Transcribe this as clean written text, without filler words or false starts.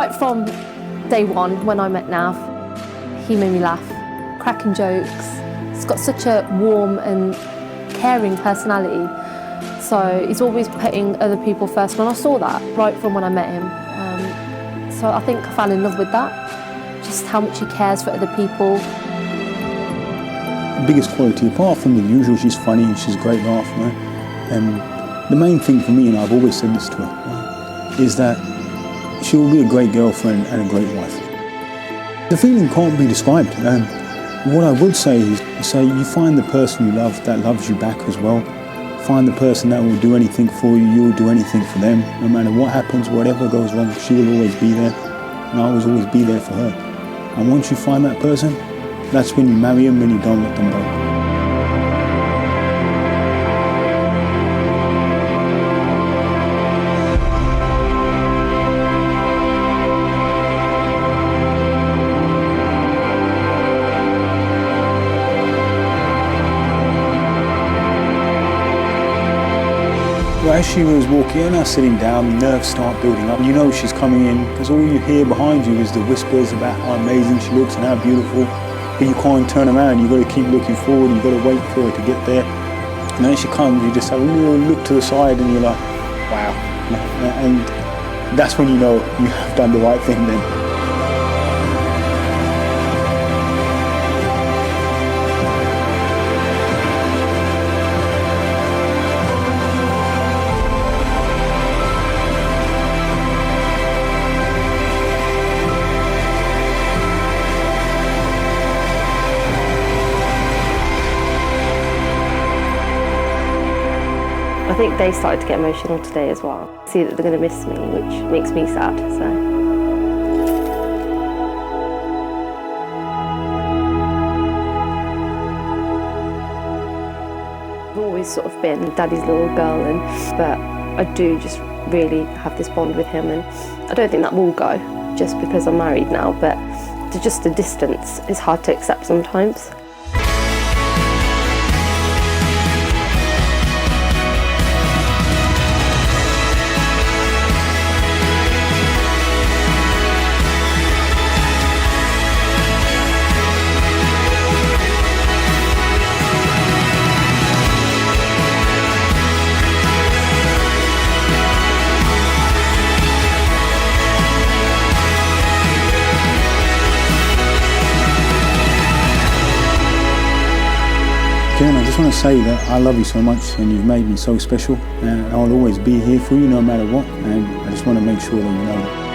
Right from day one, when I met Nav, he made me laugh, cracking jokes. He's got such a warm and caring personality. So he's always putting other people first. And I saw that right from when I met him. So I think I fell in love with that, just how much he cares for other people. The biggest quality, apart from the usual, she's funny, she's a great laugh, right? And the main thing for me, and I've always said this to her, right, is that she will be a great girlfriend and a great wife. The feeling can't be described. What I would say is, you find the person you love that loves you back as well. Find the person that will do anything for you, you'll do anything for them. No matter what happens, whatever goes wrong, she will always be there. And I will always be there for her. And once you find that person, that's when you marry them and you don't let them go. Well, as she was walking in, I was sitting down, nerves start building up. You know she's coming in, because all you hear behind you is the whispers about how amazing she looks and how beautiful. But you can't turn around, you've got to keep looking forward, you've got to wait for her to get there. And then she comes, you just have a little look to the side and you're like, wow. And that's when you know you have done the right thing then. I think they started to get emotional today as well. See that they're going to miss me, which makes me sad, so. I've always sort of been Daddy's little girl, but I do just really have this bond with him, and I don't think that will go just because I'm married now, but just the distance is hard to accept sometimes. Kiran, I just want to say that I love you so much and you've made me so special, and I'll always be here for you no matter what, and I just want to make sure that you know that.